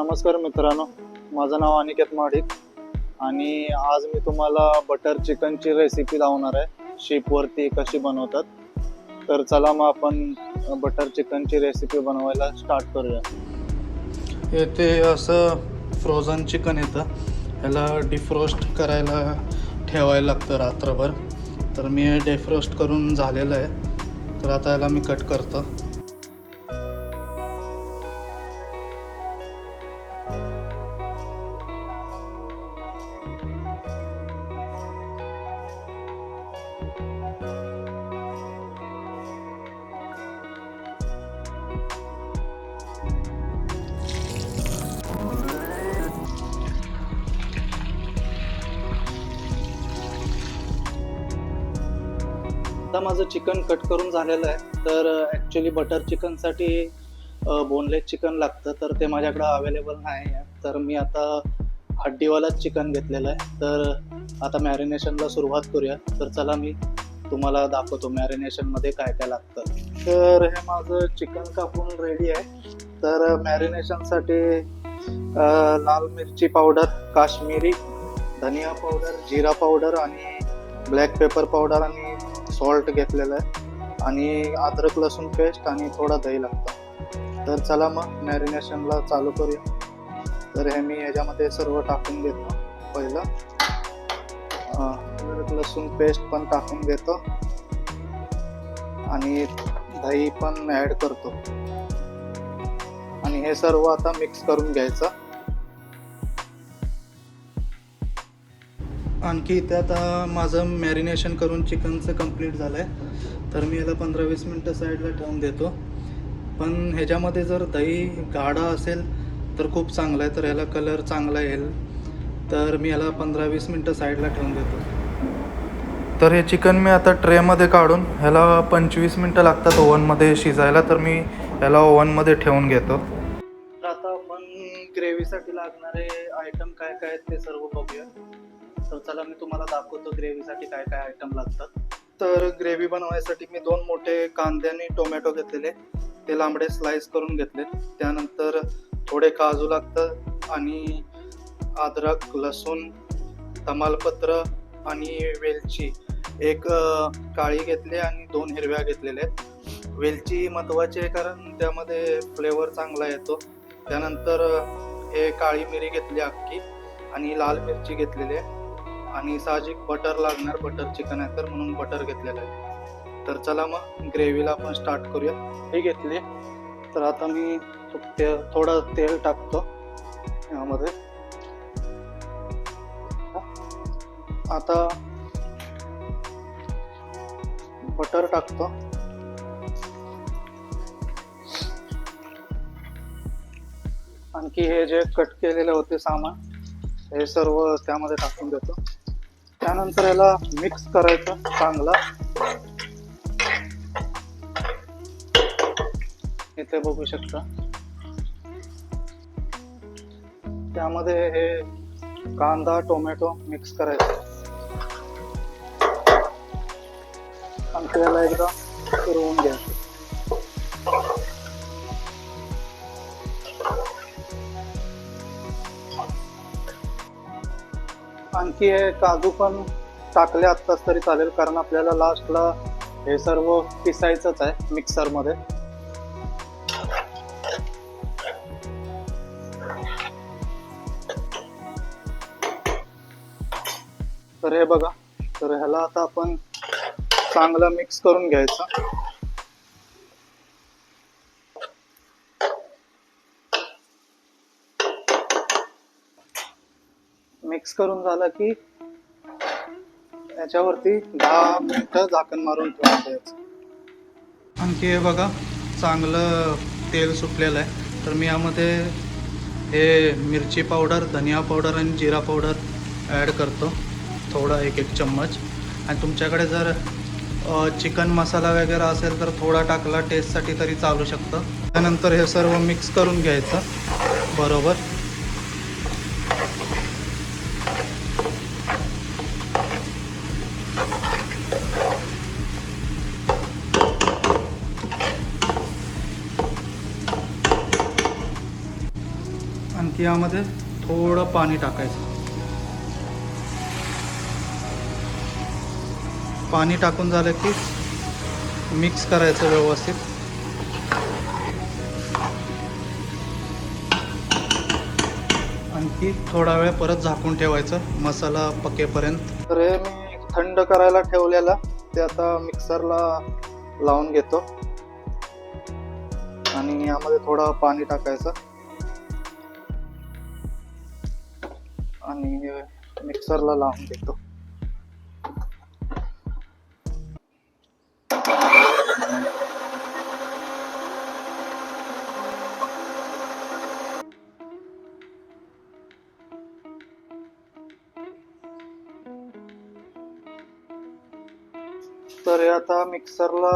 नमस्कार मित्रांनो, माझं नाव अनिकेत माडिक आणि आज मी तुम्हाला बटर चिकनची रेसिपी लावणार आहे. शेपवरती कशी बनवतात. तर चला मग आपण बटर चिकनची रेसिपी बनवायला स्टार्ट करूया. येथे असं फ्रोझन चिकन येतं, ह्याला डिफ्रोस्ट करायला ठेवायला लागतं रात्रभर. तर मी हे डिफ्रोस्ट करून झालेलं आहे. तर आता याला मी कट करतो. आता माझं चिकन कट करून झालेलं आहे. तर ॲक्च्युली बटर चिकनसाठी बोनलेस चिकन लागतं, तर ते माझ्याकडं अवेलेबल नाही आहे. तर मी आता हड्डीवालाच चिकन घेतलेलं आहे. तर आता मॅरिनेशनला सुरुवात करूया. तर चला मी तुम्हाला दाखवतो मॅरिनेशनमध्ये काय काय लागतं. तर हे माझं चिकन कापून रेडी आहे. तर मॅरिनेशनसाठी लाल मिरची पावडर, काश्मीरी धनिया पावडर, जिरा पावडर आणि ब्लॅक पेपर पावडर आणि सॉल्ट घेतलेलं आहे आणि अद्रक लसूण पेस्ट आणि थोडा दही लागतं. तर चला मग मॅरिनेशनला चालू करूया. तर हे मी ह्याच्यामध्ये सर्व टाकून घेतो. पहिलं अद्रक लसूण पेस्ट पण टाकून घेतो आणि दही पण ॲड करतो आणि हे सर्व आता मिक्स करून घ्यायचं. आणखी इथे आता माझं मॅरिनेशन करून चिकनचं कंप्लीट झालं आहे. तर मी याला 15-20 मिनटं साईडला ठेवून देतो. पण ह्याच्यामध्ये जर दही गाढा असेल तर खूप चांगलं आहे, तर याला कलर चांगला येईल. तर मी याला 15-20 मिनटं साईडला ठेवून देतो. तर हे चिकन मी आता ट्रेमध्ये काढून ह्याला 25 मिनटं लागतात ओव्हनमध्ये शिजायला. तर मी ह्याला ओव्हनमध्ये ठेवून घेतो. तर आता आपण ग्रेव्हीसाठी लागणारे आयटम काय काय आहेत ते सर्व बघूया. तर चला मी तुम्हाला दाखवतो ग्रेव्हीसाठी काय काय आयटम लागतात. तर ग्रेव्ही बनवायसाठी मी 2 मोठे कांदे आणि टोमॅटो घेतलेले, ते लांबडे स्लाइस करून घेतले. त्यानंतर थोडे काजू लागतं आणि अद्रक, लसूण, तमालपत्र आणि वेलची एक काळी घेतली आणि 2 हिरव्या घेतलेल्या आहेत. वेलची महत्त्वाची आहे कारण त्यामध्ये फ्लेवर चांगला येतो. त्यानंतर हे काळी मिरी घेतली अख्खी आणि लाल मिरची घेतलेली आहे आणि साहजिक बटर लागणार, बटर चिकन आहे तर म्हणून बटर घेतलेलं आहे. तर चला मग ग्रेव्हीला आपण स्टार्ट करूया. हे घेतले. तर आता मी थोडं तेल टाकतो यामध्ये. आता बटर टाकतो. आणखी हे जे कट केलेले होते सामान हे सर्व त्यामध्ये टाकून देतो. त्यानंतर याला मिक्स करायचं चांगला. इथे बघू शकता त्यामध्ये हे कांदा टोमॅटो मिक्स करायचं आणि त्याला एकदा फिरवून घ्यायचं. आणखी हे काजू पण टाकले आत्ताच तरी चालेल कारण आपल्याला लास्टला हे सर्व पिसायचंच आहे मिक्सरमध्ये. तर हे बघा. तर ह्याला आता आपण चांगलं मिक्स करून घ्यायचं. मिक्स करून झालं की याच्यावरती 10 मिनिटं झाकण मारून ठेवून द्यायचं. आणखी हे बघा चांगलं तेल सुटलेलं आहे. तर मी यामध्ये हे मिरची पावडर, धनिया पावडर आणि जिरा पावडर ॲड करतो, थोडा 1-1 चम्मच. आणि तुमच्याकडे जर चिकन मसाला वगैरे असेल तर थोडा टाकला टेस्टसाठी तरी चालू शकतं. त्यानंतर हे सर्व मिक्स करून घ्यायचं बरोबर. की यामध्ये थोडं पाणी टाकायचं. पाणी टाकून झालं की मिक्स करायचं व्यवस्थित. आणखी थोडा वेळ परत झाकून ठेवायचं मसाला पकेपर्यंत. तर हे मी थंड करायला ठेवलेला ते आता मिक्सरला लावून घेतो आणि यामध्ये थोडं पाणी टाकायचं आणि मिक्सरला लावून घेतो. तर हे आता मिक्सरला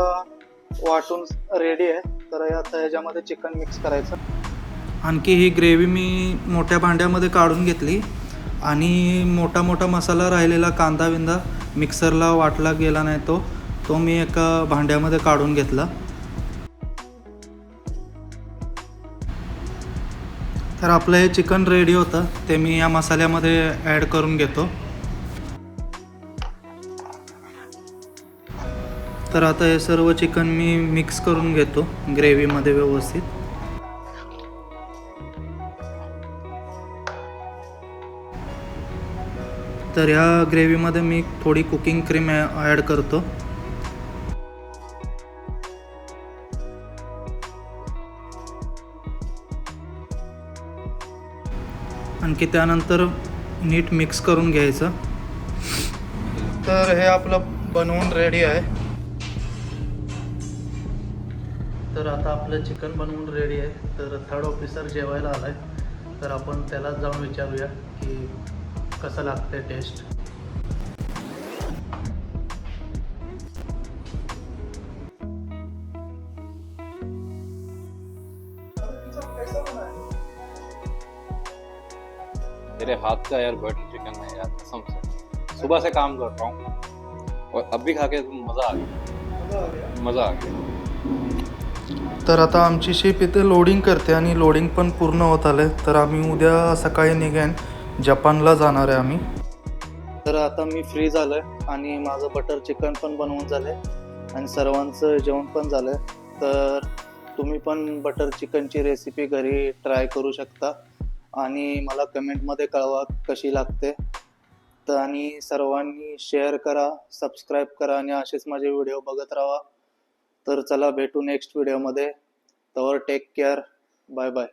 वाटून रेडी आहे. तर हे आता ह्याच्यामध्ये चिकन मिक्स करायचं. आणखी ही ग्रेव्ही मी मोठ्या भांड्यामध्ये काढून घेतली आणि मोठा मोठा मसाला राहिलेला कांदा विंदा मिक्सरला वाटला गेला नाही तो मी एका भांड्यामध्ये काढून घेतला. तर आपलं हे चिकन रेडी होतं ते मी या मसाल्यामध्ये ॲड करून घेतो. तर आता हे सर्व चिकन मी मिक्स करून घेतो ग्रेव्हीमध्ये व्यवस्थित. तर ह्या ग्रेव्हीमध्ये मी थोडी कुकिंग क्रीम ॲड करतो. आणखी त्यानंतर नीट मिक्स करून घ्यायचं. तर हे आपलं बनवून रेडी आहे. तर आता आपलं चिकन बनवून रेडी आहे. तर थर्ड ऑफिसर जेवायला आला आहे. तर आपण त्यालाच जाऊन विचारूया की कसं लागतंय टेस्ट. मेरे हाथ का यार बटर चिकन है यार, कसम से सुबह से काम कर रहा हूँ और अब भी खा के मज़ा आ गया, मज़ा आ गया. तर आता आमची शिप इथे लोडिंग करते आणि लोडिंग पण पूर्ण होत आलं. तर आम्ही उद्या सकाळी निघेन जपानला जाणार आहे आम्ही. तर आता मी फ्री झालो आहे आणि माझं बटर चिकन पण बनवून झालं आहे आणि सर्वांचं जेवण पण झालं आहे. तर तुम्ही पण बटर चिकनची रेसिपी घरी ट्राय करू शकता आणि मला कमेंटमध्ये कळवा कशी लागते. तर आणि सर्वांनी शेअर करा, सबस्क्राईब करा आणि असेच माझे व्हिडिओ बघत राहा. तर चला भेटू नेक्स्ट व्हिडिओमध्ये. तवर टेक केअर. Bye bye.